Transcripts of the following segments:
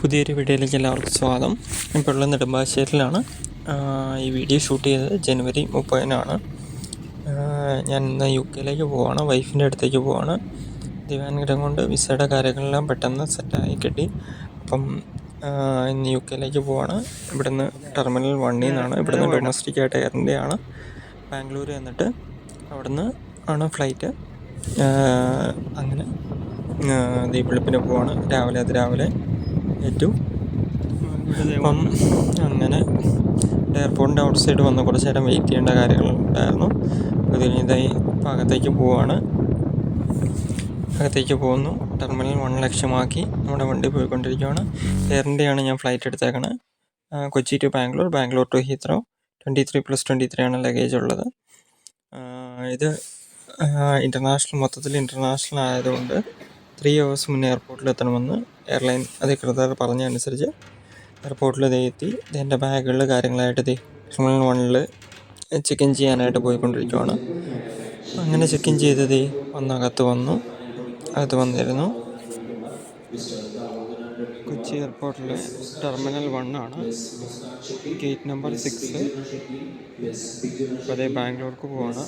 പുതിയൊരു വീഡിയോയിലേക്ക് എല്ലാവർക്കും സ്വാഗതം. ഇപ്പോൾ ഉള്ള നെടുമ്പാശ്ശേരിയിലാണ്. ഈ വീഡിയോ ഷൂട്ട് ചെയ്തത് ജനുവരി 30-നാണ്. ഞാൻ ഇന്ന് UK പോവാണ്, വൈഫിൻ്റെ അടുത്തേക്ക് പോവാണ്. ദൈവാനുഗ്രഹം കൊണ്ട് വിസയുടെ കാര്യങ്ങളെല്ലാം പെട്ടെന്ന് സെറ്റായി കിട്ടി. അപ്പം ഇന്ന് UK പോവാണ്. ഇവിടുന്ന് ടെർമിനൽ 1-ൽ നിന്നാണ്, ഇവിടുന്ന് ഡൊമസ്റ്റിക് ആയിട്ട് എയർ ഇന്ത്യയാണ്. ബാംഗ്ലൂർ എന്നിട്ട് അവിടുന്ന് ആണ് ഫ്ലൈറ്റ്. അങ്ങനെ വെളുപ്പിന് പോവാണ്, രാവിലെ ഏറ്റു. അപ്പം അങ്ങനെ എയർപോർട്ടിൻ്റെ ഔട്ട് സൈഡ് വന്ന് കുറച്ച് നേരം വെയിറ്റ് ചെയ്യേണ്ട കാര്യങ്ങളുണ്ടായിരുന്നു. അത് കഴിഞ്ഞതായി അകത്തേക്ക് പോവുകയാണ്. അകത്തേക്ക് പോകുന്നു. ടെർമിനൽ 1 ലക്ഷ്യമാക്കി നമ്മുടെ വണ്ടി പോയിക്കൊണ്ടിരിക്കുകയാണ്. എയർ ഇന്ത്യയാണ് ഞാൻ ഫ്ലൈറ്റ് എടുത്തേക്കണത്. Kochi to Bangalore, Bangalore to Heathrow. 23+23 ആണ് ലഗേജ് ഉള്ളത്. ഇത് മൊത്തത്തിൽ ഇൻ്റർനാഷണൽ ആയതുകൊണ്ട് 3 hours മുന്നേ എയർപോർട്ടിൽ എത്തണമെന്ന് എയർലൈൻ അധികൃതർ പറഞ്ഞതനുസരിച്ച് എയർപോർട്ടിൽ എത്തി. എൻ്റെ ബാഗുകൾ കാര്യങ്ങളായിട്ട് ടെർമിനൽ 1-ൽ ചെക്ക് ഇൻ ചെയ്യാനായിട്ട് പോയിക്കൊണ്ടിരിക്കുകയാണ്. അങ്ങനെ ചെക്ക് ഇൻ ചെയ്ത് അകത്ത് വന്നിരുന്നു. കൊച്ചി എയർപോർട്ടിൽ ടെർമിനൽ 1 ആണ്, ഗേറ്റ് നമ്പർ 6. അപ്പോൾ ബാംഗ്ലൂർക്ക് പോവാണ്.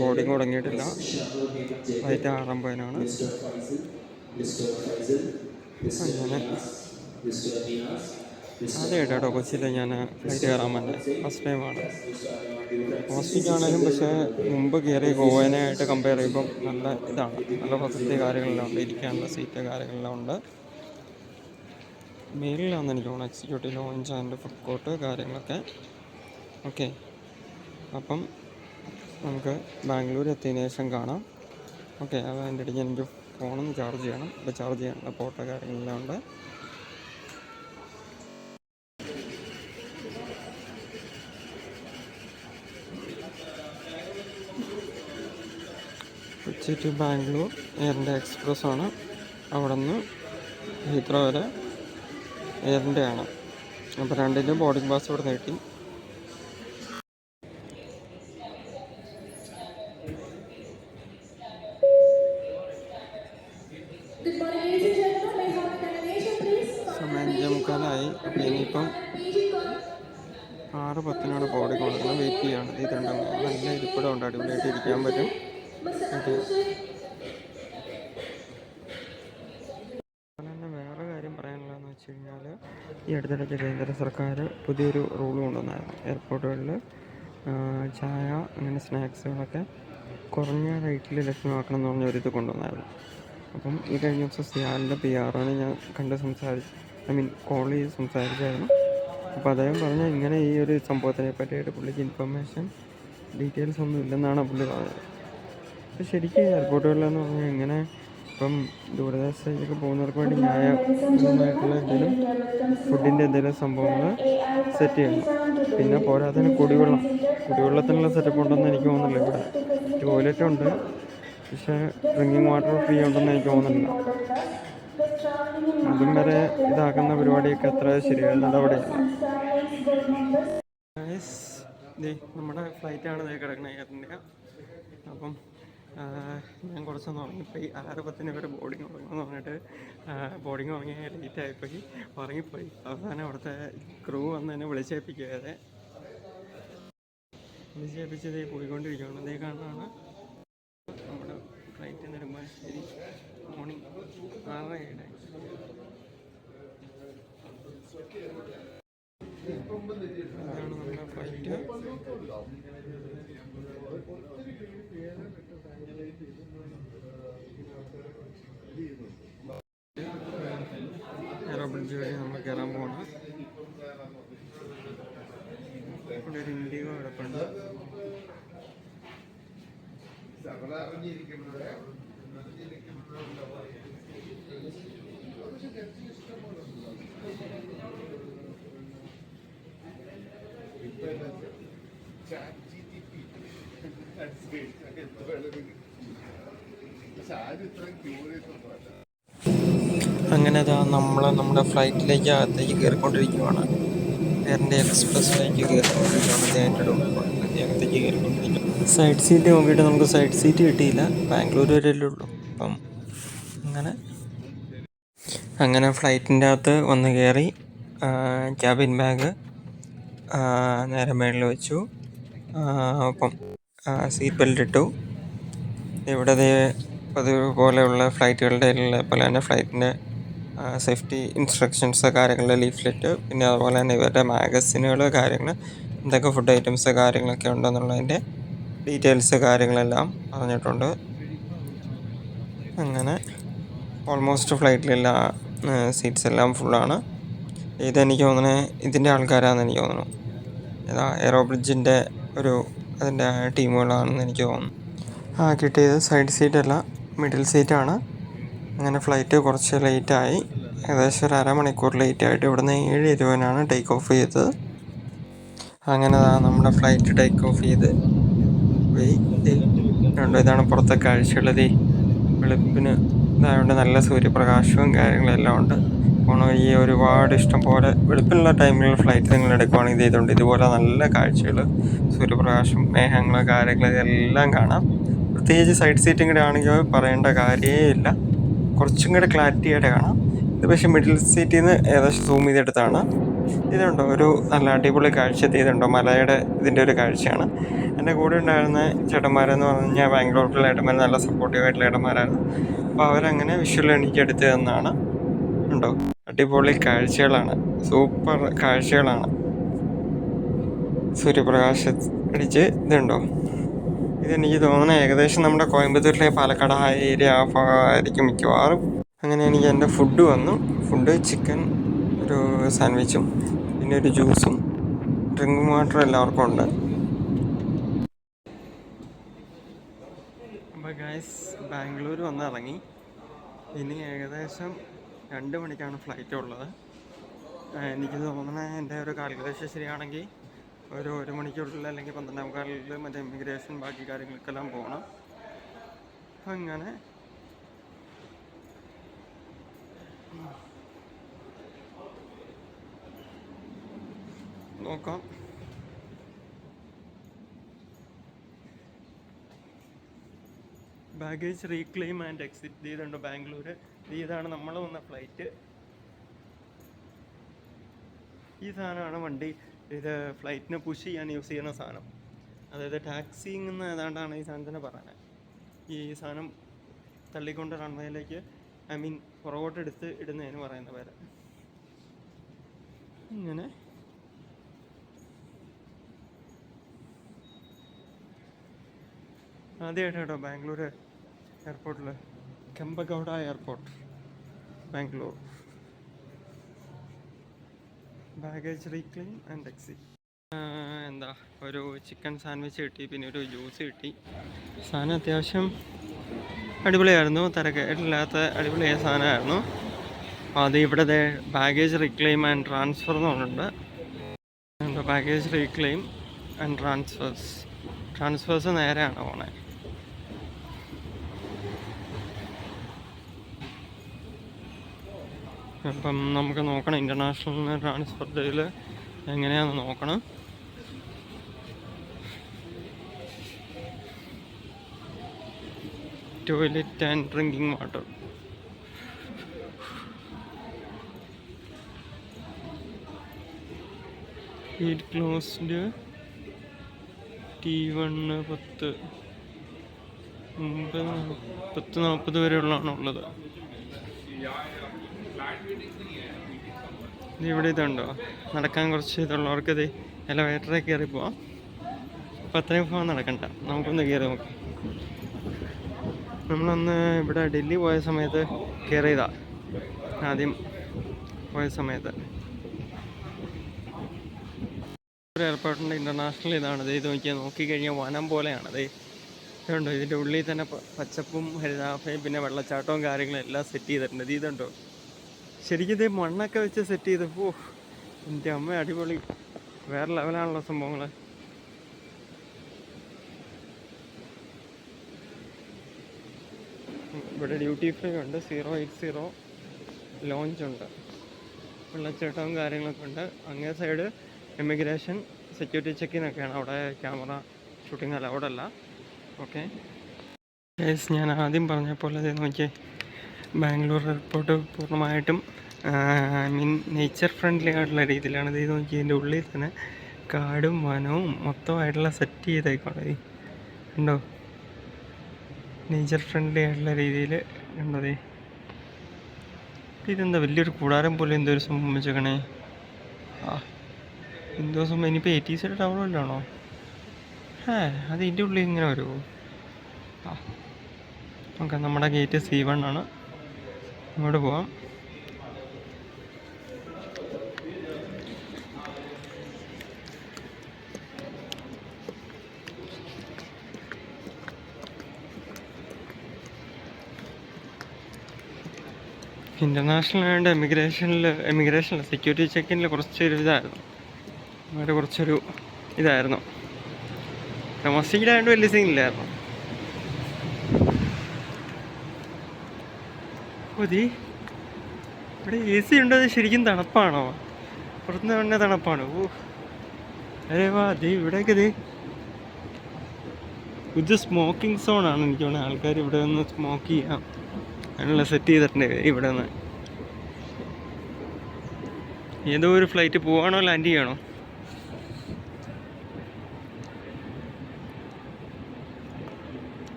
ബോർഡിങ് തുടങ്ങിയിട്ടില്ല. ഫ്ലൈറ്റ് 6:50-നാണ്. അങ്ങനെ ആദ്യമായിട്ടോ കൊച്ചിയിൽ ഞാൻ ഫ്ലൈറ്റ് കയറാൻ പറ്റുന്നത്. ഫസ്റ്റ് ടൈമാണ്. ഹോസ്പിറ്റലാണെങ്കിലും പക്ഷേ മുമ്പ് കയറി ഗോവനായിട്ട് കമ്പയർ ചെയ്യുമ്പം നല്ല ഫെസിലിറ്റി കാര്യങ്ങളെല്ലാം ഉണ്ട്. ഇരിക്കാനുള്ള സീറ്റ് കാര്യങ്ങളെല്ലാം ഉണ്ട്. മേലിലാണെന്ന് എനിക്ക് തോന്നുന്നു executive launch and food court കാര്യങ്ങളൊക്കെ. ഓക്കെ, അപ്പം നമുക്ക് ബാംഗ്ലൂർ എത്തിയതിനു ശേഷം കാണാം. ഓക്കെ, അതിൻ്റെ ഇടയ്ക്ക് എനിക്ക് ഫോണൊന്ന് ചാർജ് ചെയ്യണം. അപ്പോൾ ചാർജ് ചെയ്യാനുള്ള ഫോട്ടോ കാര്യങ്ങളെല്ലാം ഉണ്ട്. Kochi to Bangalore Air India Express ആണ്. അവിടെ നിന്ന് ഹീത്രോ വരെ എയർ ഇന്ത്യയാണ്. അപ്പോൾ രണ്ടിലും ബോർഡിംഗ് പാസ് ഇവിടെ നീട്ടി. സമയം 5:45. അപ്പോൾ ഇനിയിപ്പം 6:10-നാണ് ബോർഡിംഗ് കൊടുക്കണം. വെയിറ്റ് ചെയ്യാണ്. ഇത് രണ്ടും നല്ല ഇരിപ്പിടം ഉണ്ട്, അടിപൊളിയായിട്ട് ഇരിക്കാൻ പറ്റും. അതുപോലെ വേറെ കാര്യം പറയാനുള്ളതെന്ന് വെച്ച് കഴിഞ്ഞാൽ, ഈ അടുത്തിടയ്ക്ക് കേന്ദ്ര സർക്കാർ പുതിയൊരു റൂൾ കൊണ്ടുവന്നായിരുന്നു. എയർപോർട്ടുകളിൽ ചായ അങ്ങനെ സ്നാക്സുകളൊക്കെ കുറഞ്ഞ റേറ്റിൽ ലഭ്യമാക്കണം എന്ന് പറഞ്ഞൊരിത് കൊണ്ടുവന്നായിരുന്നു. അപ്പം ഈ കഴിഞ്ഞ ദിവസം സിയാലിൻ്റെ PR-നെ ഞാൻ കോൾ ചെയ്ത് സംസാരിച്ചായിരുന്നു. അപ്പോൾ അദ്ദേഹം പറഞ്ഞാൽ ഇങ്ങനെ ഈ ഒരു സംഭവത്തിനെ പറ്റിയിട്ട് പുള്ളിക്ക് ഡീറ്റെയിൽസ് ഒന്നും ഇല്ലെന്നാണ് പുള്ളി പറഞ്ഞത്. അപ്പോൾ ശരിക്കും എയർപോർട്ടുകളിലെന്ന് പറഞ്ഞാൽ ഇങ്ങനെ ഇപ്പം ദൂരദേശത്തേക്ക് പോകുന്നവർക്ക് വേണ്ടി ന്യായമായിട്ടുള്ള എന്തെങ്കിലും ഫുഡിൻ്റെ എന്തെങ്കിലും സംഭവങ്ങൾ സെറ്റ് ചെയ്യണം. പിന്നെ പോരാത്തതിന് കുടിവെള്ളത്തിനുള്ള സെറ്റപ്പ് ഉണ്ടെന്ന് എനിക്ക് തോന്നുന്നില്ല. ഇവിടെ ടോയ്ലറ്റ് ഉണ്ട്, പക്ഷേ ഡ്രിങ്കിങ് വാട്ടർ ഫ്രീ ഉണ്ടെന്ന് എനിക്ക് തോന്നുന്നില്ല. അതും വരെ ഇതാക്കുന്ന പരിപാടിയൊക്കെ അത്ര ശരിയായ നടപടിയല്ല. നമ്മുടെ ഫ്ലൈറ്റാണ് കിടക്കുന്നത്, എയർ ഇന്ത്യ. അപ്പം ഞാൻ കുറച്ചൊന്ന് ഉറങ്ങിപ്പോയി. 6:10-ന് ഇവർ ബോർഡിങ് തുടങ്ങുമെന്ന് പറഞ്ഞിട്ട് ബോർഡിങ് തുടങ്ങിയ ലേറ്റായിപ്പോയി, ഉറങ്ങിപ്പോയി. അവസാനം അവിടുത്തെ ക്രൂ വന്ന് എന്നെ വിളിച്ചേൽപ്പിച്ചത് പോയിക്കൊണ്ടിരിക്കുകയാണ്. അതേ കാണാനാണ് നമ്മുടെ ഫ്ലൈറ്റ് നെടുമ്പാശ്ശേരി മോർണിംഗ് 6:07. അതാണ് നമ്മുടെ ഫ്ലൈറ്റ്. എയറോ ബ്രിഡ്ജ് വഴി നമ്മൾ കയറാൻ പോകണം. ഇവിടെ ഒരു ഇൻഡിഗോ കിടപ്പുണ്ട്. അങ്ങനെ നമ്മുടെ ഫ്ലൈറ്റിലേക്ക് അകത്തേക്ക് കയറിക്കൊണ്ടിരിക്കുകയാണ്. എയർ ഇന്ത്യ എക്സ്പ്രസ്സിലേക്ക് അകത്തേക്ക് കയറിക്കൊണ്ടിരിക്കുകയാണ്. സൈഡ് സീറ്റ് നോക്കിയിട്ട് നമുക്ക് സൈഡ് സീറ്റ് കിട്ടിയില്ല. ബാംഗ്ലൂർ വരെയല്ലേ ഉള്ളൂ. അപ്പം അങ്ങനെ അങ്ങനെ ഫ്ലൈറ്റിൻ്റെ അകത്ത് വന്ന് കയറി. ക്യാബിൻ ബാഗ് നേരെ മേളിൽ വെച്ചു. ഒപ്പം സീറ്റ് ബെൽറ്റ് ഇട്ടു. ഇവിടെ പതിവ് പോലെയുള്ള ഫ്ലൈറ്റുകളുടെ പോലെ തന്നെ ഫ്ലൈറ്റിൻ്റെ സേഫ്റ്റി ഇൻസ്ട്രക്ഷൻസ്, കാര്യങ്ങളുടെ ലീഫ്ലെറ്റ്, പിന്നെ അതുപോലെ തന്നെ ഇവരുടെ മാഗസിനുകൾ, കാര്യങ്ങൾ, എന്തൊക്കെ ഫുഡ് ഐറ്റംസ് കാര്യങ്ങളൊക്കെ ഉണ്ടെന്നുള്ളതിൻ്റെ ഡീറ്റെയിൽസ് കാര്യങ്ങളെല്ലാം പറഞ്ഞിട്ടുണ്ട്. അങ്ങനെ ഓൾമോസ്റ്റ് ഫ്ലൈറ്റിലെല്ലാ സീറ്റ്സ് എല്ലാം ഫുള്ളാണ്. ഇതെനിക്ക് തോന്നുന്നത് ഇതിൻ്റെ ആൾക്കാരാണെന്ന് എനിക്ക് തോന്നുന്നു. എയറോ ബ്രിഡ്ജിൻ്റെ അതിൻ്റെ ടീമുകളാണെന്ന് എനിക്ക് തോന്നുന്നു. കിട്ടിയത് സൈഡ് സീറ്റല്ല, മിഡിൽ സീറ്റാണ്. അങ്ങനെ ഫ്ലൈറ്റ് കുറച്ച് ലേറ്റായി, ഏകദേശം ഒരു അരമണിക്കൂർ ലേറ്റായിട്ട് ഇവിടുന്ന് 7:20 ടേക്ക് ഓഫ് ചെയ്തത്. അങ്ങനെ നമ്മുടെ ഫ്ലൈറ്റ് ടേക്ക് ഓഫ് ചെയ്ത് പോയി. ഇതാണ് പുറത്തെ കാഴ്ചകൾ. വെളുപ്പിന് ഇതായതുകൊണ്ട് നല്ല സൂര്യപ്രകാശവും കാര്യങ്ങളെല്ലാം ഉണ്ട്. പോണ വഴി ഒരുപാട് ഇഷ്ടം പോലെ വെളുപ്പിനുള്ള ടൈമിൽ ഫ്ലൈറ്റ് നിങ്ങൾ എടുക്കുവാണെങ്കിൽ ചെയ്തുകൊണ്ട് ഇതുപോലെ നല്ല കാഴ്ചകൾ, സൂര്യപ്രകാശം, മേഘങ്ങൾ, കാര്യങ്ങൾ ഇതെല്ലാം കാണാം. പ്രത്യേകിച്ച് സൈഡ് സീറ്റും കൂടെ ആണെങ്കിൽ പറയേണ്ട കാര്യമേ ഇല്ല, കുറച്ചും കൂടെ ക്ലാരിറ്റി ആയിട്ട് കാണാം. ഇത് പക്ഷേ മിഡിൽ സീറ്റിൽ നിന്ന് ഏകദേശം സൂം ചെയ്തെടുത്താണ്. ഇതുണ്ടോ ഒരു നല്ല അടിപൊളി കാഴ്ച. ഇതുണ്ടോ മലയുടെ ഇതിൻ്റെ ഒരു കാഴ്ചയാണ്. എൻ്റെ കൂടെ ഉണ്ടായിരുന്ന ചേട്ടന്മാരെന്ന് പറഞ്ഞു കഴിഞ്ഞാൽ ബാംഗ്ലൂരിലെ ഏട്ടന്മാർ നല്ല സപ്പോർട്ടീവായിട്ടുള്ള ഏട്ടന്മാരായിരുന്നു. അപ്പോൾ അവരങ്ങനെ വിഷ്വൽ എനിക്ക് എടുത്തു തന്നതാണ്. ഉണ്ടോ അടിപൊളി കാഴ്ചകളാണ്, സൂപ്പർ കാഴ്ചകളാണ്. സൂര്യപ്രകാശം അടിച്ച് ഇതുണ്ടോ, ഇതെനിക്ക് തോന്നുന്നത് ഏകദേശം നമ്മുടെ കോയമ്പത്തൂരിലെ പാലക്കാട് ആ ഏരിയ ആ ഭാഗമായിരിക്കും മിക്കവാറും. അങ്ങനെ എനിക്ക് എൻ്റെ ഫുഡ് വന്നു. ഫുഡ് ചിക്കൻ, ഒരു സാൻഡ്വിച്ചും, പിന്നെ ഒരു ജ്യൂസും, ഡ്രിങ്കിങ് വാട്ടർ എല്ലാവർക്കും ഉണ്ട്. അപ്പോൾ ഗൈസ്, ബാംഗ്ലൂർ വന്നിറങ്ങി. ഇനി ഏകദേശം 2 മണിക്കാണ് ഫ്ലൈറ്റ് ഉള്ളത്. എനിക്ക് തോന്നുന്നത് എൻ്റെ ഒരു കാൽക്കുലേഷൻ ശരിയാണെങ്കിൽ ഒരു 1 മണിക്കൂറിൽ അല്ലെങ്കിൽ 12:15 മറ്റേ ഇമിഗ്രേഷൻ ബാക്കി കാര്യങ്ങൾക്കെല്ലാം പോകണം. അങ്ങനെ നോക്കാം. ബാഗേജ് റീക്ലെയിം ആൻഡ് എക്സിറ്റ് ചെയ്തുണ്ട് ബാംഗ്ലൂർ. ഇതാണ് നമ്മൾ വന്ന ഫ്ലൈറ്റ്. ഈ സാധനമാണ് വണ്ടി, ഇത് ഫ്ലൈറ്റിനെ പുഷ് ചെയ്യാൻ യൂസ് ചെയ്യുന്ന സാധനം. അതായത് ടാക്സിങ് എന്ന് ഏതാണ്ടാണ് ഈ സാധനത്തിന് പറയുന്നത്. ഈ സാധനം തള്ളിക്കൊണ്ട് റൺവേയിലേക്ക്, പുറകോട്ട് എടുത്ത് ഇടുന്നതിന് പറയുന്ന പേര്. ഇങ്ങനെ ആദ്യമായിട്ട് കേട്ടോ ബാംഗ്ലൂർ എയർപോർട്ടിൽ, Kempegowda airport, Bangalore. Baggage reclaim and exit. ഒരു ചിക്കൻ സാൻഡ്വിച്ച് കിട്ടി, പിന്നെ ഒരു ജ്യൂസ് കിട്ടി. സാധനം അത്യാവശ്യം അടിപൊളിയായിരുന്നു, തിരക്കില്ലാത്ത അടിപൊളിയായ സാധനമായിരുന്നു. അത് ഇവിടെ ബാഗേജ് റീക്ലെയിം ആൻഡ് ട്രാൻസ്ഫർ എന്ന് പറഞ്ഞിട്ടുണ്ട്. ബാഗേജ് റീക്ലെയിം ആൻഡ് ട്രാൻസ്ഫേഴ്സ് നേരെയാണ് പോണേ. അപ്പം നമുക്ക് നോക്കണം ഇൻ്റർനാഷണൽ ട്രാൻസ്ഫർ ഡേയിൽ എങ്ങനെയാണെന്ന് നോക്കണം. Toilet and drinking water. Gate closed T1 10:40 വരെയുള്ളതാണ് ഉള്ളത്. ഇവിടെ ഇതുണ്ടോ, നടക്കാൻ കുറച്ച് ഇതുള്ളവർക്ക് ഇത് എലവേറ്ററിൽ കയറി പോവാം. അപ്പം അത്രയും പോകാൻ നടക്കണ്ട, നമുക്കൊന്ന് കയറി നോക്കാം. നമ്മളന്ന് ഇവിടെ ഡൽഹി പോയ സമയത്ത് കയറിയതാ, ആദ്യം പോയ സമയത്ത്. എയർപോർട്ടിൻ്റെ ഇൻ്റർനാഷണൽ ഇതാണ്. ഇത് നോക്കിക്കഴിഞ്ഞാൽ വനം പോലെയാണ്. ഇതുണ്ടോ, ഇതിൻ്റെ ഉള്ളിൽ തന്നെ പച്ചപ്പും ഹരിതാഭയും പിന്നെ വെള്ളച്ചാട്ടവും കാര്യങ്ങളും എല്ലാം സെറ്റ് ചെയ്തിട്ടുണ്ട്. ഇതുണ്ടോ, ശരിക്കും മണ്ണൊക്കെ വെച്ച് സെറ്റ് ചെയ്തപ്പോൾ എൻ്റെ അമ്മ അടിപൊളി, വേറെ ലെവലാണല്ലോ സംഭവങ്ങൾ. ഇവിടെ ഡ്യൂട്ടി ഫ്രീ ഉണ്ട്, 080 ലോഞ്ചുണ്ട്, വെള്ളച്ചാട്ടവും കാര്യങ്ങളൊക്കെ ഉണ്ട്. അങ്ങേ സൈഡ് ഇമിഗ്രേഷൻ സെക്യൂരിറ്റി ചെക്കിനൊക്കെയാണ്. അവിടെ ക്യാമറ ഷൂട്ടിംഗ് അല്ല, അവിടെ അല്ല. ഓക്കെ, ഞാൻ ആദ്യം പറഞ്ഞ പോലെ നോക്കിയേ, ബാംഗ്ലൂർ എയർപോർട്ട് പൂർണ്ണമായിട്ടും മീൻ നേച്ചർ ഫ്രണ്ട്ലി ആയിട്ടുള്ള രീതിയിലാണ്. ഇത് നോക്കി ഇതിൻ്റെ ഉള്ളിൽ തന്നെ കാടും വനവും മൊത്തമായിട്ടുള്ള സെറ്റ് ചെയ്തേക്കാണ്. ഉണ്ടോ, നേച്ചർ ഫ്രണ്ട്ലി ആയിട്ടുള്ള രീതിയിൽ ഉണ്ടോ. ഇതെന്താ വലിയൊരു കൂടാരം പോലെ എന്തോ ഒരു സംഭവം വെച്ചേക്കണേ. എന്തോ സംഭവം. ഇനിയിപ്പോൾ ATC ടവർ വല്ലതാണോ? അത് ഇതിൻ്റെ ഉള്ളിൽ ഇങ്ങനെ വരുമോ? ഓക്കെ, നമ്മുടെ ഗേറ്റ് C1 ആണ്. ഇങ്ങോട്ട് പോവാം. ഇൻ്റർനാഷണൽ ആയതുകൊണ്ട് എമിഗ്രേഷനിൽ സെക്യൂരിറ്റി ചെക്കിങ്ങിൽ കുറച്ചൊരു ഇതായിരുന്നു. അവിടെ കുറച്ചൊരു ഇതായിരുന്നു. ഡൊമസ്റ്റിക് ആയതുകൊണ്ട് വലിയ സീനില്ലായിരുന്നു. ഇവിടെ AC ഉണ്ടോ? അത് ശരിക്കും തണുപ്പാണോ? പുറത്തുനിന്ന് തന്നെ തണുപ്പാണ്. അരേ വാ, ഇവിടെയൊക്കെ ഇത് സ്മോക്കിംഗ് സോണാണ്. എനിക്ക് തോന്നുന്നത് ആൾക്കാർ ഇവിടെ നിന്ന് സ്മോക്ക് ചെയ്യാം അതിനുള്ള സെറ്റ് ചെയ്തിട്ടുണ്ട് ഇവിടെ നിന്ന്. ഏതോ ഒരു ഫ്ലൈറ്റ് പോവാണോ ലാൻഡ് ചെയ്യണോ?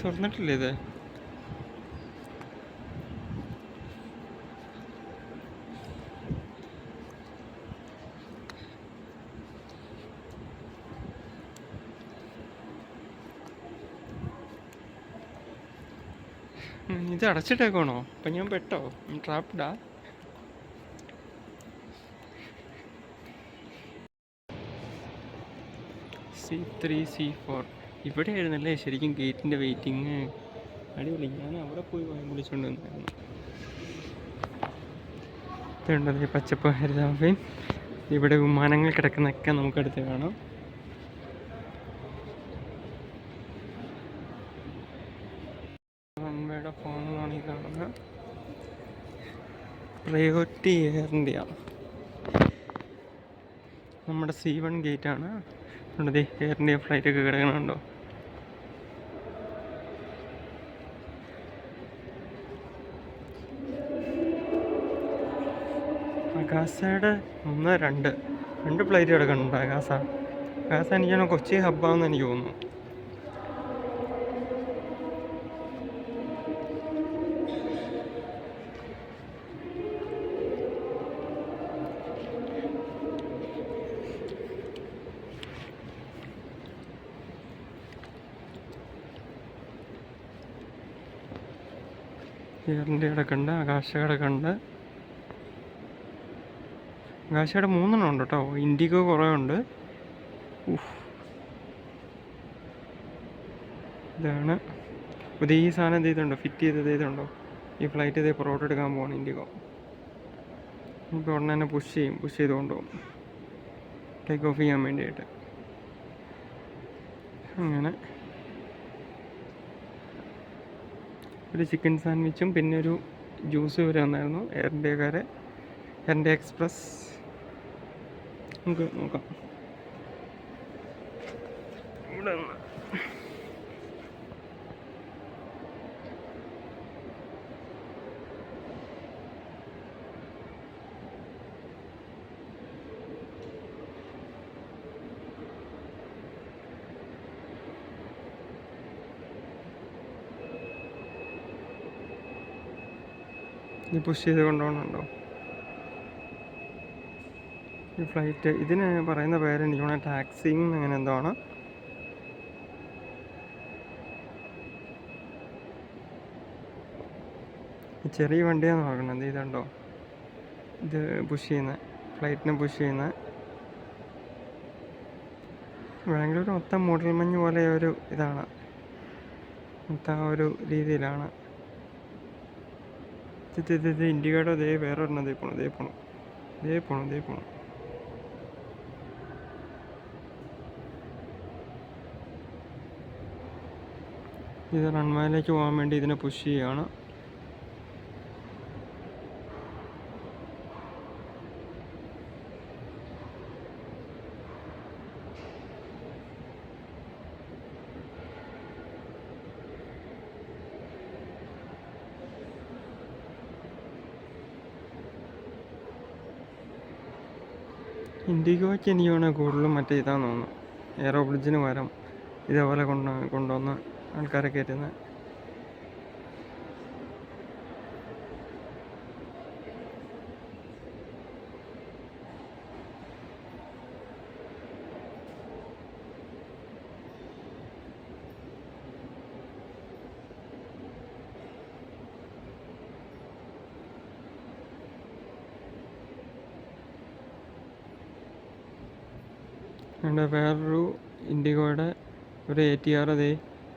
തുറന്നിട്ടില്ലേ ഇത്? ഇത് അടച്ചിട്ടേക്കാണോ? അപ്പം ഞാൻ പെട്ടോ? ട്രാപ്ഡാ? C3 C4 ഇവിടെ ആയിരുന്നല്ലേ ശരിക്കും ഗേറ്റിൻ്റെ വെയിറ്റിങ്. അടിപൊളി. ഞാൻ അവിടെ പോയി വിളിച്ചുകൊണ്ട് വന്നായിരുന്നു. ഇതുണ്ടത് പച്ചപ്പ് ഹരിതാഭയും. ഇവിടെ വിമാനങ്ങൾ കിടക്കുന്നതൊക്കെ നമുക്കടുത്ത് കാണാം. റൺവേയുടെ ഫോണാണ് ഈ കാണുന്നത്. Priority Air India. നമ്മുടെ C1 ഗേറ്റാണ്. ഉണ്ടത് എയർ ഇന്ത്യ ഫ്ലൈറ്റൊക്കെ കിടക്കണുണ്ടോ? അഗാസയുടെ 1 2 ഫ്ലൈറ്റ് കിടക്കുന്നുണ്ട്. അഗാസ എനിക്കാണ് കൊച്ചി ഹബ്ബാന്ന് എനിക്ക് തോന്നുന്നു. എയർ ഇന്ത്യ കിടക്കുന്നുണ്ട്, ആകാശ കിടക്കുന്നുണ്ട്. ആകാശയുടെ 3 ഉണ്ട് കേട്ടോ. ഇൻഡിഗോ കുറേ ഉണ്ട്. ഇതാണ് ഈ സാധനം ചെയ്തുണ്ടോ, ഫിറ്റ് ചെയ്തത് ചെയ്തുണ്ടോ? ഈ ഫ്ലൈറ്റ് ഇതേ പുറകോട്ട് എടുക്കാൻ പോകണം ഇൻഡിഗോ. നമുക്ക് ഉടനെ തന്നെ പുഷ് ചെയ്ത് കൊണ്ടുപോകും ടേക്ക് ഓഫ് ചെയ്യാൻ വേണ്ടിയിട്ട്. അങ്ങനെ ഒരു ചിക്കൻ സാൻഡ്വിച്ചും പിന്നെ ഒരു ജ്യൂസ് വരെ വന്നായിരുന്നു എയർ ഇന്ത്യ എക്സ്പ്രസ്. നമുക്ക് നോക്കാം. ഇവിടെ ഇത് പുഷ് ചെയ്ത് കൊണ്ടുപോകണുണ്ടോ ഈ ഫ്ലൈറ്റ്? ഇതിന് പറയുന്ന പേര് എനിക്ക് തോന്നുന്നത് ടാക്സിങ് അങ്ങനെ എന്തോ ആണ്. ചെറിയ വണ്ടിയാന്ന് പറയുന്നത്. ഇതുണ്ടോ, ഇത് പുഷ് ചെയ്യുന്ന ഫ്ലൈറ്റിനെ പുഷ് ചെയ്യുന്ന. ബാംഗ്ലൂർ മൊത്തം മൂടൽമഞ്ഞ് പോലെ ഒരു ഇതാണ്, മൊത്തം ഒരു രീതിയിലാണ്. ഇത് ഇൻഡിഗോയുടെ വേറെ ഒരെണ്ണം ദേ പോണു. ഇത് റൺവേയിലേക്ക് പോകാൻ വേണ്ടി ഇതിനെ പുഷ് ചെയ്യുകയാണ്. ഇൻഡിഗോയ്ക്ക് എനിക്ക് വേണേൽ കൂടുതലും മറ്റേ ഇതാന്ന് തോന്നുന്നു, എയറോ ബ്രിഡ്ജിന് പകരം ഇതേപോലെ കൊണ്ടുവന്ന് ആൾക്കാരെ കയറ്റുന്നത്. അതുകൊണ്ട് വേറൊരു ഇൻഡിഗോയുടെ ഒരു ATR അതേ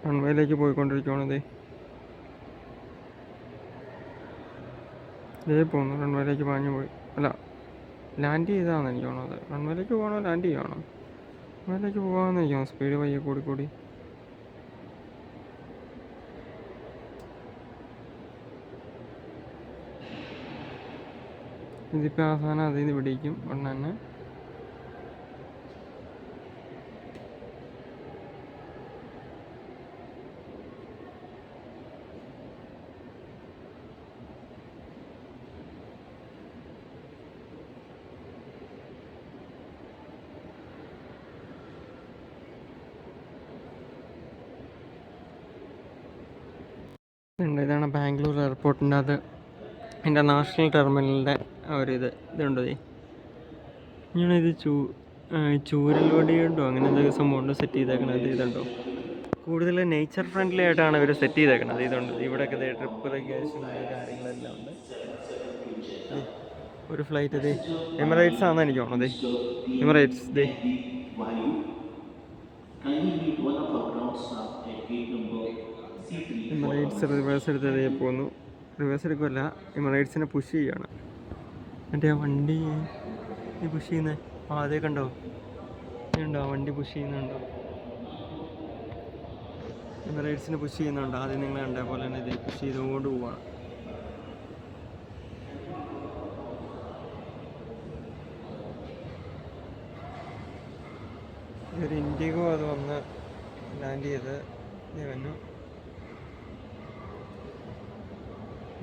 റൺവേയിലേക്ക് പോയിക്കൊണ്ടിരിക്കുകയാണ്. ഇതേ പോകുന്നു, റൺവേയിലേക്ക് പാഞ്ഞു പോയി. അല്ല, ലാൻഡ് ചെയ്താണെന്ന് എനിക്ക് തോന്നുന്നത്. റൺവേയിലേക്ക് പോകണോ ലാൻഡ് ചെയ്യുകയാണോ? റൺവേയിലേക്ക് പോകാമെന്ന് എനിക്ക് തോന്നുന്നു. സ്പീഡ് പയ്യെ കൂടി ഇതിപ്പോൾ അവസാനം അതിൽ നിന്ന് പിടിക്കും ഉടനെ തന്നെ. ഇതാണ് ബാംഗ്ലൂർ എയർപോർട്ടിൻ്റെ അത് ഇൻ്റർനാഷണൽ ടെർമിനലിൻ്റെ ഇതുണ്ട്. ഞാനിത് ചൂരൽവടി ഉണ്ടോ അങ്ങനെ എന്തെങ്കിലും സംഭവം സെറ്റ് ചെയ്തേക്കണത്. ഇതുണ്ടോ, കൂടുതൽ നേച്ചർ ഫ്രണ്ട്ലി ആയിട്ടാണ് ഇവർ സെറ്റ് ചെയ്തേക്കണത്. ഇതുണ്ട്, ഇവിടെയൊക്കെ ട്രിപ്പ് ഇറിഗേഷൻ കാര്യങ്ങളെല്ലാം ഉണ്ട്. ഒരു ഫ്ലൈറ്റ് എമിറേറ്റ്സ് ആണെന്ന് എനിക്ക് തോന്നുന്നത്. എമിറേറ്റ്സ് എമിറേറ്റ്സ് റിവേഴ്സ് എടുത്ത് പോകുന്നു. റിവേഴ്സ് എടുക്കുമല്ല, എമിറേറ്റ്സിനെ പുഷ് ചെയ്യുകയാണ്. മറ്റേ ആ വണ്ടി പുഷ് ചെയ്യുന്നത് അതേ കണ്ടോ, ഉണ്ടോ വണ്ടി പുഷ് ചെയ്യുന്നുണ്ടോ? എമിറേറ്റ്സിനെ പുഷ് ചെയ്യുന്നുണ്ടോ? ആദ്യം നിങ്ങൾ കണ്ട പോലെ തന്നെ ഇത് പുഷ് ചെയ്തുകൊണ്ട് പോവാണ്. ഒരു ഇൻഡിഗോ അത് വന്ന് ലാൻഡ് ചെയ്ത് വന്നു.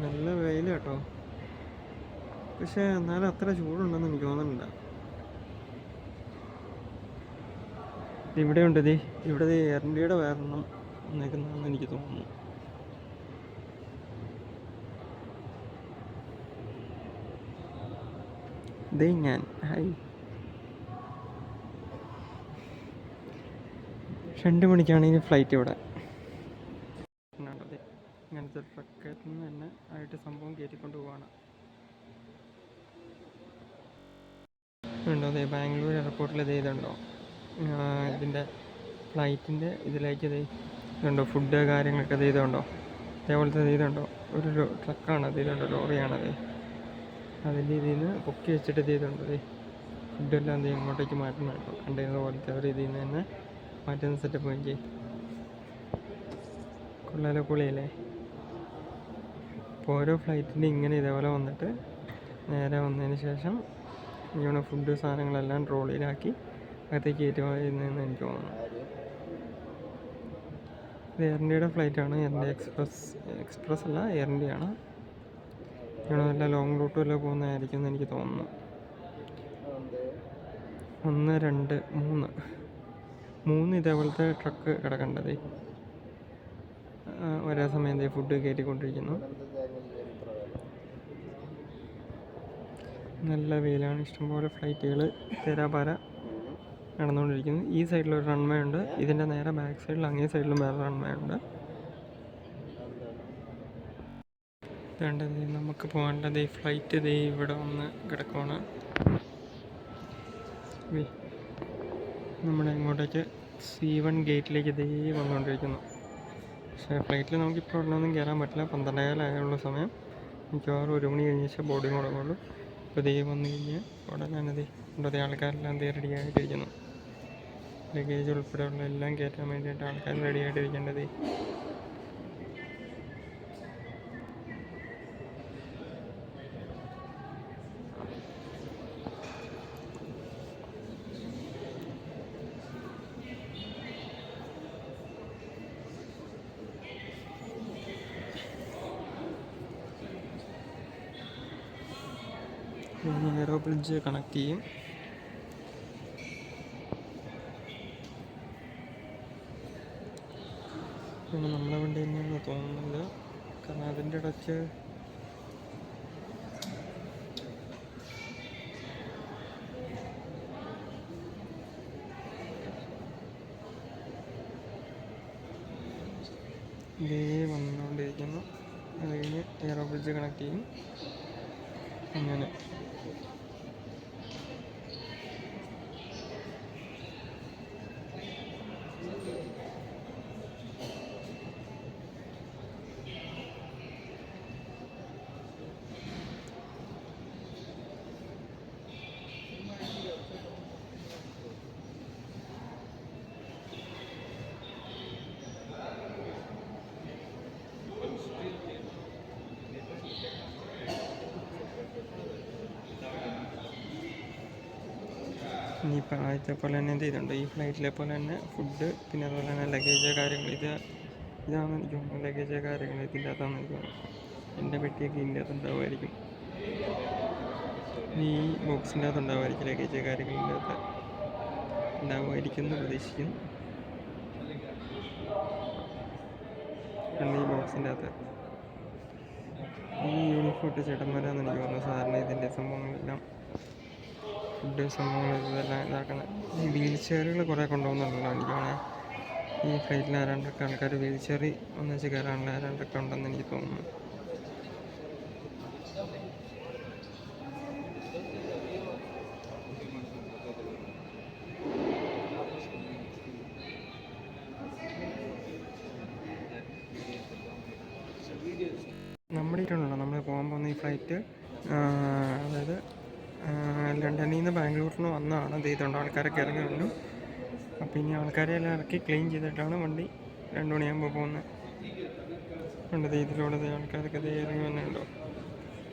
നല്ല വെയിൽ കേട്ടോ, പക്ഷേ എന്നാലും അത്ര ചൂടുണ്ടെന്ന് എനിക്ക് തോന്നുന്നില്ല. ഇവിടെ ഉണ്ട് ഇവിടെ എയർ ഇന്ത്യയുടെ വേറെണ്ണം വന്നേക്കുന്നതെന്ന് എനിക്ക് തോന്നുന്നു. ഞാൻ 2 മണിക്കാണ് ഇനി ഫ്ലൈറ്റ് ഇവിടെ. ഇങ്ങനത്തെ ട്രക്കിൽ നിന്ന് തന്നെ ആയിട്ട് സംഭവം കയറ്റിക്കൊണ്ട് പോവാണ്. ഉണ്ടോ ബാംഗ്ലൂർ എയർപോർട്ടിൽ ഇതുണ്ടോ, ഇതിൻ്റെ ഫ്ലൈറ്റിൻ്റെ ഇതിലേക്ക് ഇതുണ്ടോ, ഫുഡ് കാര്യങ്ങളൊക്കെ ഇതുണ്ടോ, അതേപോലത്തെ ഇതുണ്ടോ, ഒരു ട്രക്കാണ് ഇതുണ്ടോ, ലോറിയാണത്. അതിൻ്റെ ഇതിൽ നിന്ന് പൊക്കി വെച്ചിട്ട് ഇതുണ്ട്, ഫുഡെല്ലാം ഇങ്ങോട്ടേക്ക് മാറ്റുന്ന കേട്ടോ. കണ്ടെയ്നർ പോലത്തെ അവർ ഇതിൽ നിന്ന് തന്നെ മാറ്റുന്ന സെറ്റപ്പ് ചെയ്യും. പൊളിയല്ലേ. അപ്പോൾ ഓരോ ഫ്ലൈറ്റിൻ്റെ ഇങ്ങനെ ഇതേപോലെ വന്നിട്ട് നേരെ വന്നതിന് ശേഷം ഇങ്ങനെ ഫുഡ് സാധനങ്ങളെല്ലാം ട്രോളിയിലാക്കി അകത്തേക്ക് കയറ്റുമായിരുന്നെന്ന് എനിക്ക് തോന്നുന്നു. ഇത് എയർ ഇന്ത്യയുടെ ഫ്ലൈറ്റാണ്. എയർ ഇന്ത്യ എക്സ്പ്രസ് അല്ല, എയർ ഇന്ത്യയാണ്. ഇവിടെ നല്ല ലോങ് റൂട്ടും എല്ലാം പോകുന്നതായിരിക്കും എന്ന് എനിക്ക് തോന്നുന്നു. 1 2 3 ഇതേപോലത്തെ ട്രക്ക് കിടക്കേണ്ടത് ഒരേ സമയം ഫുഡ് കയറ്റിക്കൊണ്ടിരിക്കുന്നു. നല്ല വെയിലാണ്, ഇഷ്ടംപോലെ ഫ്ലൈറ്റുകൾ തേരാപാര നടന്നുകൊണ്ടിരിക്കുന്നു. ഈ സൈഡിലൊരു റൺവേ ഉണ്ട്, ഇതിൻ്റെ നേരെ ബാക്ക് സൈഡിൽ അങ്ങേ സൈഡിലും വേറെ റൺവേ ഉണ്ട്. വേണ്ടത് നമുക്ക് പോകേണ്ടത് ഈ ഫ്ലൈറ്റ് ഇവിടെ വന്ന് കിടക്കുകയാണ്. നമ്മുടെ ഇങ്ങോട്ടേക്ക് C1 ഗേറ്റിലേക്ക് വന്നുകൊണ്ടിരിക്കുന്നു. പക്ഷേ ഫ്ലൈറ്റിൽ നമുക്കിപ്പോൾ ഉടനൊന്നും കയറാൻ പറ്റില്ല. 12:15 സമയം. മിക്കവാറും 1 മണി കഴിഞ്ഞ ശേഷം ബോർഡിങ് തുടങ്ങുള്ളൂ. ഇപ്പോൾ വന്നു കഴിഞ്ഞ് ഉടനെ തന്നെ ഉണ്ടോ ആൾക്കാരെല്ലാം റെഡി ആയിട്ടിരിക്കുന്നു. ലഗേജ് ഉൾപ്പെടെയുള്ള എല്ലാം കയറ്റാൻ വേണ്ടിയിട്ട് ആൾക്കാർ റെഡി ആയിട്ടിരിക്കേണ്ടത്. എയറോ ബ്രിഡ്ജ് കണക്ട് ചെയ്യും. നമ്മളെ വണ്ടി തന്നെയാണെന്ന് തോന്നുന്നില്ല, കാരണം അതിൻ്റെ ഇടയ്ക്ക് ഇതേ വന്നുകൊണ്ടിരിക്കുന്നു. അത് കഴിഞ്ഞ് എയറോ ബ്രിഡ്ജ് കണക്ട് ചെയ്യും. അങ്ങനെ ഇനിയിപ്പോൾ ആദ്യത്തെ പോലെ തന്നെ എന്ത് ചെയ്തിട്ടുണ്ട്, ഈ ഫ്ലൈറ്റിലെ പോലെ തന്നെ ഫുഡ്, പിന്നെ അതുപോലെ തന്നെ ലഗേജ് കാര്യങ്ങൾ, ഇതാണ് എനിക്ക് തോന്നുന്നു. ലഗേജ് കാര്യങ്ങൾ ഇതിൻ്റെ അകത്താണെന്ന് എനിക്ക് തോന്നുന്നു. എൻ്റെ പെട്ടിയൊക്കെ ഇതിൻ്റെ അകത്ത് ഉണ്ടാവുമായിരിക്കും, ഈ ബോക്സിൻ്റെ അകത്ത് ഉണ്ടാവുമായിരിക്കും. ലഗേജ് കാര്യങ്ങളിൻ്റെ അകത്ത് ഉണ്ടാവുമായിരിക്കും എന്ന് പ്രതീക്ഷിക്കുന്നു. ഈ ബോക്സിൻ്റെ അകത്ത് ഈ യൂണിഫോം ഇട്ട ചേട്ടന്മാരാണെന്ന് എനിക്ക് തോന്നുന്നു സാധാരണ ഇതിൻ്റെ സംഭവങ്ങളെല്ലാം, ഫുഡ് സംഭവങ്ങൾ ഇതെല്ലാം ഇതാക്കുന്നത്. ഈ വീൽ ചെയറുകൾ കുറേ കൊണ്ടുപോകുന്നുണ്ടല്ലോ എനിക്ക് തോന്നുന്നത്. ഈ ഫ്ലൈറ്റിൽ ആരാണ്ടൊക്കെ ആൾക്കാർ വീൽ ചെയറിൽ ഒന്നിച്ച് കയറാനുള്ള ആരാണ്ടൊക്കെ ഉണ്ടെന്ന് എനിക്ക് തോന്നുന്നു. നമ്മുടെ ഇട്ടുണ്ടല്ലോ, നമ്മൾ പോകാൻ പോകുന്ന ഈ ഫ്ലൈറ്റ്, അതായത് ലണ്ടനിൽ നിന്ന് ബാംഗ്ലൂരിന് വന്നതാണ്. ഇത് ചെയ്തുകൊണ്ട് ആൾക്കാരൊക്കെ ഇറങ്ങിയുള്ളൂ. അപ്പോൾ ഇനി ആൾക്കാരെ എല്ലാം ഇറക്കി ക്ലീൻ ചെയ്തിട്ടാണ് വണ്ടി 2 മണിയാകുമ്പോൾ പോകുന്നത്. ഉണ്ട് ഇതിലൂടെ ആൾക്കാരൊക്കെ ഇറങ്ങി വന്നിട്ടുണ്ടോ,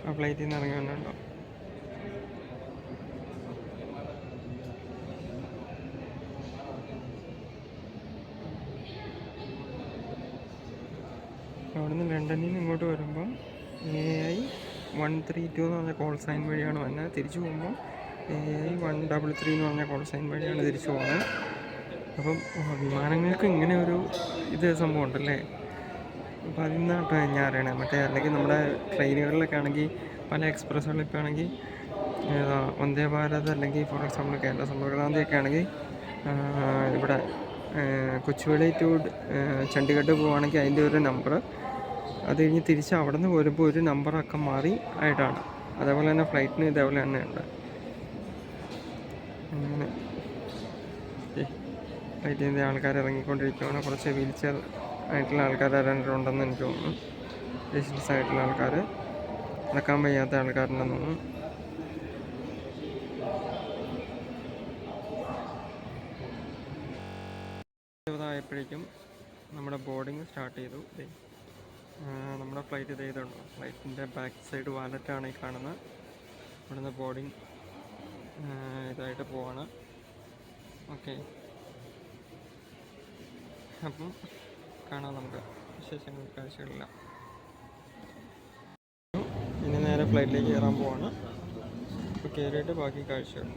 ആ ഫ്ലൈറ്റിൽ നിന്ന് ഇറങ്ങി വന്നിട്ടുണ്ടോ. അവിടുന്ന് ലണ്ടനിൽ നിന്ന് ഇങ്ങോട്ട് വരുമ്പം AI132 എന്ന് പറഞ്ഞ കോൾ സൈൻ വഴിയാണ് വന്നത്. തിരിച്ചു പോകുമ്പോൾ AI133 എന്ന് പറഞ്ഞ കോൾ സൈൻ വഴിയാണ് തിരിച്ചു പോകുന്നത്. അപ്പം വിമാനങ്ങൾക്ക് ഇങ്ങനെ ഒരു സംഭവം ഉണ്ടല്ലേ. അപ്പോൾ അതിൽ നിന്നാണ് ഞാൻ അറിയണത്. മറ്റേ അല്ലെങ്കിൽ നമ്മുടെ ട്രെയിനുകളിലൊക്കെ ആണെങ്കിൽ, പല എക്സ്പ്രസ്സുകളിലൊക്കെ ആണെങ്കിൽ വന്ദേ ഭാരത്, അല്ലെങ്കിൽ ഫോർ എക്സാമ്പിൾ കേന്ദ്ര സമ്പർക്ക്രാന്തിയൊക്കെ ആണെങ്കിൽ ഇവിടെ കൊച്ചുവേളി ടു ചണ്ഡീഗഡ് പോവുകയാണെങ്കിൽ അതിൻ്റെ ഒരു നമ്പർ, അത് കഴിഞ്ഞ് തിരിച്ച് അവിടെ നിന്ന് വരുമ്പോൾ ഒരു നമ്പറൊക്കെ മാറി ആയിട്ടാണ്. അതേപോലെ തന്നെ ഫ്ലൈറ്റിന് ഇതേപോലെ തന്നെ ഉണ്ട്. അങ്ങനെ ഫ്ലൈറ്റിൽ നിന്ന് ആൾക്കാർ ഇറങ്ങിക്കൊണ്ടിരിക്കുകയാണ്. കുറച്ച് വീൽ ചെയർ ആയിട്ടുള്ള ആൾക്കാർ ആരാണ്ടുണ്ടെന്ന് എനിക്ക് തോന്നുന്നു. പേഷ്യൻസ് ആയിട്ടുള്ള ആൾക്കാർ, നടക്കാൻ വയ്യാത്ത ആൾക്കാരുണ്ടെന്ന് തോന്നുന്നു. ആയപ്പോഴേക്കും നമ്മുടെ ബോർഡിങ് സ്റ്റാർട്ട് ചെയ്തു. നമ്മുടെ ഫ്ലൈറ്റ് ഇത് ചെയ്തുണ്ടോ, ഫ്ലൈറ്റിൻ്റെ ബാക്ക് സൈഡ് വാലറ്റാണ് ഈ കാണുന്നത്. ഇവിടുന്ന് ബോർഡിങ് ഇതായിട്ട് പോവാണ്. ഓക്കെ, അപ്പം കാണാം നമുക്ക് വിശേഷങ്ങൾ, കാഴ്ചകളെല്ലാം. ഇനി നേരെ ഫ്ലൈറ്റിലേക്ക് കയറാൻ പോവാണ്. അപ്പോൾ കയറിയിട്ട് ബാക്കി കാഴ്ചകൾ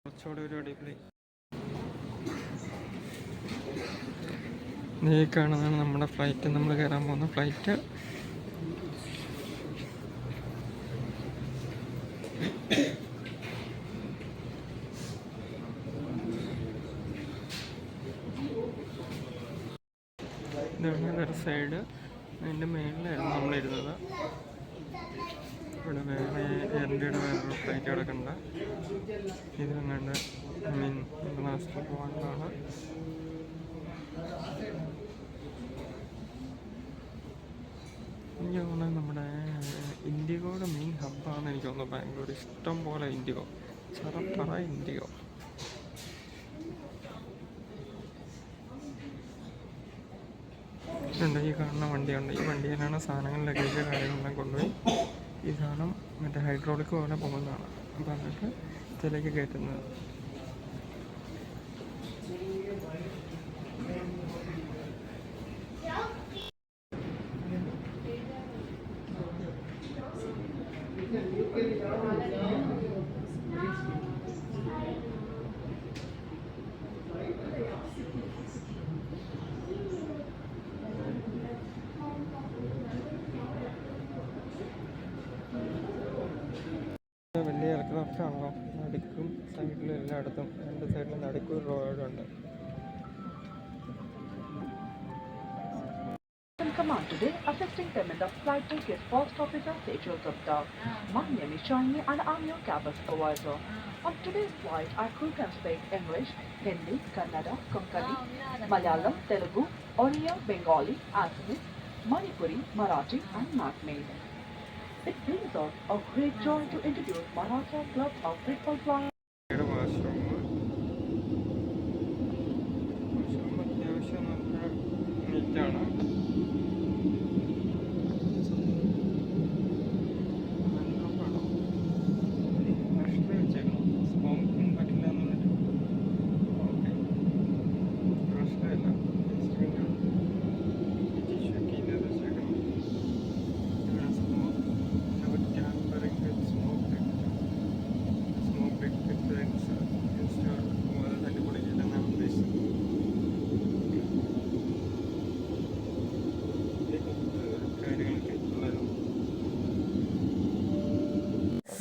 കുറച്ചുകൂടി ഒരു അടിപൊളി. ഈ കാണുന്നതാണ് നമ്മുടെ ഫ്ലൈറ്റ്, നമ്മൾ കയറാൻ പോകുന്ന ഫ്ലൈറ്റ്. ഇതാണ് വേറെ സൈഡ്, അതിൻ്റെ മേളിലായിരുന്നു നമ്മളിരുന്നത്. ഇവിടെ വേറെ എയർ ഇന്ത്യയുടെ വേറൊരു ഫ്ലൈറ്റ് കിടക്കുന്നുണ്ട്. ഇതിലങ്ങാണ്ട് ഇന്റർനാഷണൽ പോകാനുള്ളതാണ്. എനിക്ക് തോന്നുന്നത് നമ്മുടെ ഇൻഡിഗോയുടെ മെയിൻ ഹബ്ബാണെന്ന് എനിക്ക് തോന്നുന്നു ബാംഗ്ലൂർ. ഇഷ്ടം പോലെ ഇൻഡിഗോ, ചറപ്പറ ഇൻഡിഗോ. ഉണ്ട്, ഈ കാണുന്ന വണ്ടിയുണ്ട്. ഈ വണ്ടിയിലാണ് സാധനങ്ങൾ, ലഗേജ് കാര്യങ്ങളെല്ലാം കൊണ്ടുപോയി ഈ സാധനം മറ്റേ ഹൈഡ്രോളിക് പോലെ പോകുന്നതാണ്. അപ്പോൾ എന്നിട്ട് ഇതിലേക്ക് കയറ്റുന്നത്. വലിയ എയർക്രാഫ്റ്റാണല്ലോ. നടുക്കും സൈഡിലും എല്ലായിടത്തും 2 സൈഡിലും നടുക്കും റോഡുണ്ട്. Command today, assisting them in the flight deck is First Officer Sejal Gupta. My name is Shiny and I'm your cabin supervisor. On today's flight, our crew can speak English, Hindi, Kannada, Konkani, Malayalam, Telugu, Oriya, Bengali, Assamese, Manipuri, Marathi and Magnese. It brings us a great joy to introduce Maratha Club of Frequent Flyers. അത്യാവശ്യം നല്ല നീറ്റാണ്.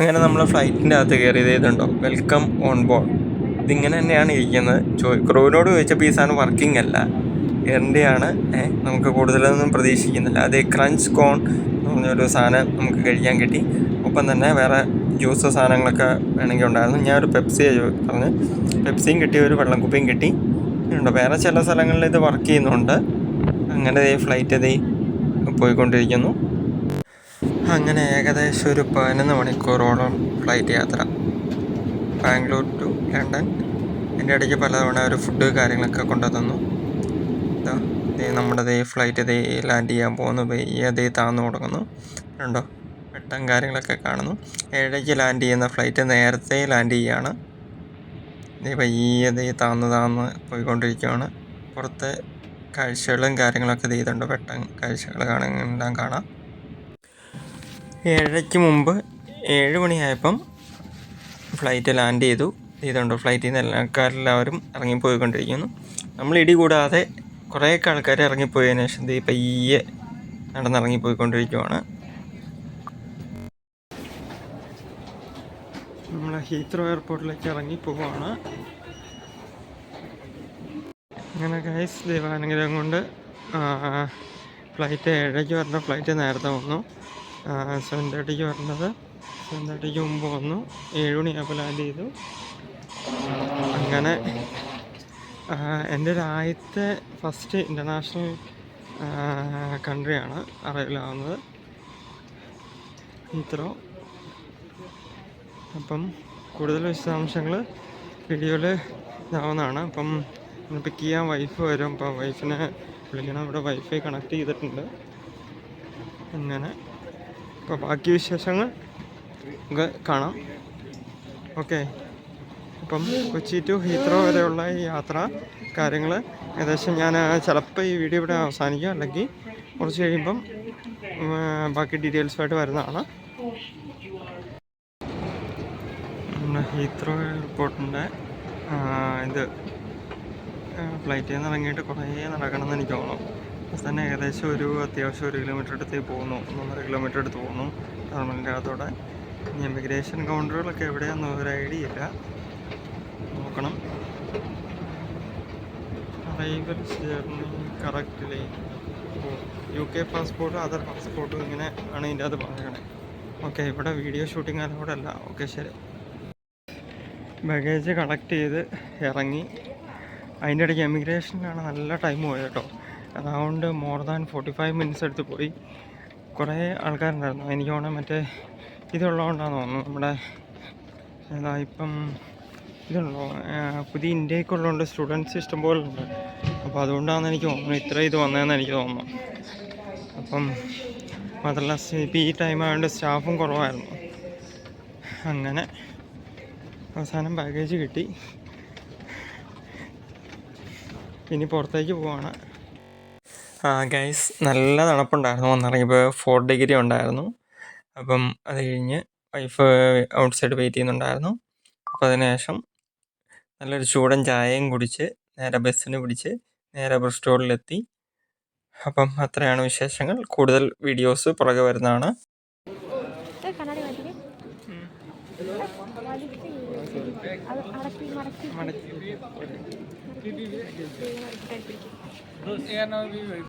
അങ്ങനെ നമ്മൾ ഫ്ലൈറ്റിൻ്റെ അകത്ത് കയറിയത് ഇതുണ്ടോ, welcome on board. ഇതിങ്ങനെ തന്നെയാണ് ഇരിക്കുന്നത്. ക്രൂവിനോട് ചോദിച്ചപ്പോൾ ഈ സാധനം വർക്കിംഗ് അല്ല, എയറിൻ്റെയാണ്. നമുക്ക് കൂടുതലൊന്നും പ്രതീക്ഷിക്കുന്നില്ല. അത് ക്രഞ്ച് കോൺ എന്ന് പറഞ്ഞൊരു സാധനം നമുക്ക് കഴിക്കാൻ കിട്ടി. ഒപ്പം തന്നെ വേറെ ജ്യൂസ് സാധനങ്ങളൊക്കെ വേണമെങ്കിൽ ഉണ്ടായിരുന്നു. ഞാനൊരു പെപ്സി പറഞ്ഞ് പെപ്സിയും കിട്ടി, ഒരു വെള്ളം കുപ്പിയും കിട്ടി. ഉണ്ടോ, വേറെ ചില സ്ഥലങ്ങളിൽ ഇത് വർക്ക് ചെയ്യുന്നുണ്ട്. അങ്ങനെ ഫ്ലൈറ്റ് പോയിക്കൊണ്ടിരിക്കുന്നു. അങ്ങനെ ഏകദേശം ഒരു 11 മണിക്കൂറോളം ഫ്ലൈറ്റ് യാത്ര, ബാംഗ്ലൂർ ടു ലണ്ടൻ. എൻ്റെ ഇടയ്ക്ക് പലതവണ ഒരു ഫുഡ് കാര്യങ്ങളൊക്കെ കൊണ്ടുതന്നു. നമ്മുടെ ഫ്ലൈറ്റ് ലാൻഡ് ചെയ്യാൻ പോകുന്നു. പയ്യെ താന്നു തുടങ്ങുന്നു. ഉണ്ടോ, വെട്ടം കാര്യങ്ങളൊക്കെ കാണുന്നു. 7:00 ലാൻഡ് ചെയ്യുന്ന ഫ്ലൈറ്റ് നേരത്തെ ലാൻഡ് ചെയ്യുകയാണ്. പയ്യെ താന്ന് പോയിക്കൊണ്ടിരിക്കുകയാണ്. പുറത്തെ കാഴ്ചകളും കാര്യങ്ങളൊക്കെ ചെയ്തുണ്ട്. വെട്ടം കാഴ്ചകൾ എല്ലാം കാണാം. 7:00 മുമ്പ് 7 മണിയായപ്പം ഫ്ലൈറ്റ് ലാൻഡ് ചെയ്തുണ്ട്. ഫ്ലൈറ്റിൽ നിന്ന് ആൾക്കാരെല്ലാവരും ഇറങ്ങിപ്പോയിക്കൊണ്ടിരിക്കുന്നു. നമ്മൾ ഇടി കൂടാതെ കുറേയൊക്കെ ആൾക്കാർ ഇറങ്ങിപ്പോയതിനു ശേഷം പയ്യെ നടന്നിറങ്ങിപ്പോയിക്കൊണ്ടിരിക്കുകയാണ്. നമ്മൾ ഹീത്രോ എയർപോർട്ടിലേക്ക് ഇറങ്ങിപ്പോവാണ്. അങ്ങനെ ഗൈസ്, ദൈവാനുഗ്രഹം കൊണ്ട് ഫ്ലൈറ്റ് 7:00 വരേണ്ട ഫ്ലൈറ്റ് നേരത്തെ വന്നു. 7:30 വരേണ്ടത് 7:30 മുമ്പ് വന്നു. 7 മണിയായപ്പോൾ ലാൻഡ് ചെയ്തു. അങ്ങനെ എൻ്റെ ഒരു ആദ്യത്തെ ഫസ്റ്റ് ഇൻ്റർനാഷണൽ കൺട്രിയാണ് അറൈവലാവുന്നത്, ഹീത്രോ. അപ്പം കൂടുതൽ വിശദാംശങ്ങൾ വീഡിയോയിൽ ഇതാവുന്നതാണ്. അപ്പം പിക്ക് ചെയ്യാൻ വൈഫ് വരും. അപ്പം വൈഫിനെ വിളിക്കണം. ഇവിടെ വൈഫൈ കണക്ട് ചെയ്തിട്ടുണ്ട്. അങ്ങനെ അപ്പോൾ ബാക്കി വിശേഷങ്ങൾ കാണാം. ഓക്കെ, അപ്പം കൊച്ചി ടു ഹീത്രോ വരെയുള്ള ഈ യാത്ര കാര്യങ്ങൾ ഏകദേശം ഞാൻ ചിലപ്പോൾ ഈ വീഡിയോ ഇവിടെ അവസാനിക്കും, അല്ലെങ്കിൽ കുറച്ച് കഴിയുമ്പം ബാക്കി ഡീറ്റെയിൽസുമായിട്ട് വരുന്നതാണ്. നമ്മുടെ ഹീത്രോ എയർപോർട്ടിൻ്റെ ഫ്ലൈറ്റിൽ നിന്ന് ഇറങ്ങിയിട്ട് കുറേ നടക്കണമെന്ന് എനിക്ക് തോന്നുന്നു. അപ്പോൾ തന്നെ ഏകദേശം അത്യാവശ്യം 1 കിലോമീറ്റർ അടുത്ത് പോകുന്നു, 1.5 കിലോമീറ്റർ അടുത്ത് പോകുന്നു ടെർമിനലിൻ്റെ അകത്തോടെ. ഇമിഗ്രേഷൻ കൗണ്ടറുകളൊക്കെ എവിടെയാണെന്ന് ഒരു ഐഡിയ ഇല്ല, നോക്കണം. അറൈവൽ ജേർണി കറക്റ്റ്ലി UK പാസ്പോർട്ടും അതർ പാസ്പോർട്ടും ഇങ്ങനെ ആണ് ഇതിൻ്റെ അത് പറയണേ. ഓക്കെ, ഇവിടെ വീഡിയോ ഷൂട്ടിംഗ് അതോടെ അല്ല. ഓക്കെ, ശരി. ബാഗേജ് കളക്ട് ചെയ്ത് ഇറങ്ങി. അതിൻ്റെ ഇടയ്ക്ക് എമിഗ്രേഷനിലാണ് നല്ല ടൈം പോയത് കേട്ടോ. അറൗണ്ട് മോർ ദാൻ 45 മിനിറ്റ്സ് എടുത്ത് പോയി. കുറേ ആൾക്കാരുണ്ടായിരുന്നു. എനിക്ക് തോന്നുന്നത് മറ്റേ ഇതുള്ളതുകൊണ്ടാണെന്ന് തോന്നുന്നു, നമ്മുടെ ഇപ്പം ഇതുണ്ടോ, പുതിയ ഇന്ത്യക്ക് ഉള്ളതുകൊണ്ട് സ്റ്റുഡൻസ് ഇഷ്ടംപോലെ ഉണ്ട്. അപ്പോൾ അതുകൊണ്ടാണെന്ന് എനിക്ക് തോന്നുന്നു ഇത്ര ഇത് വന്നതെന്ന് എനിക്ക് തോന്നുന്നു. അപ്പം മാത്രമല്ല ഇപ്പോൾ ഈ ടൈം ആയതുകൊണ്ട് സ്റ്റാഫും കുറവായിരുന്നു. അങ്ങനെ അവസാനം ബാഗേജ് കിട്ടി. ഇനി പുറത്തേക്ക് പോവാണ്. ഗൈസ്, നല്ല തണുപ്പുണ്ടായിരുന്നു. വന്നിറങ്ങിയപ്പോൾ 4 ഡിഗ്രി ഉണ്ടായിരുന്നു. അപ്പം അത് കഴിഞ്ഞ് വൈഫ് ഔട്ട് സൈഡ് വെയിറ്റ് ചെയ്യുന്നുണ്ടായിരുന്നു. അപ്പോൾ അതിനുശേഷം നല്ലൊരു ചൂടൻ ചായയും കുടിച്ച് നേരെ ബസ്സിന് പിടിച്ച് നേരെ ബ്രിസ്റ്റോളിലെത്തി. അപ്പം അത്രയാണ് വിശേഷങ്ങൾ. കൂടുതൽ വീഡിയോസ് പുറകെ വരുന്നതാണ്. അത് മടക്കി മടക്കി മടക്കി മടക്കി കഴിപ്പിക്കും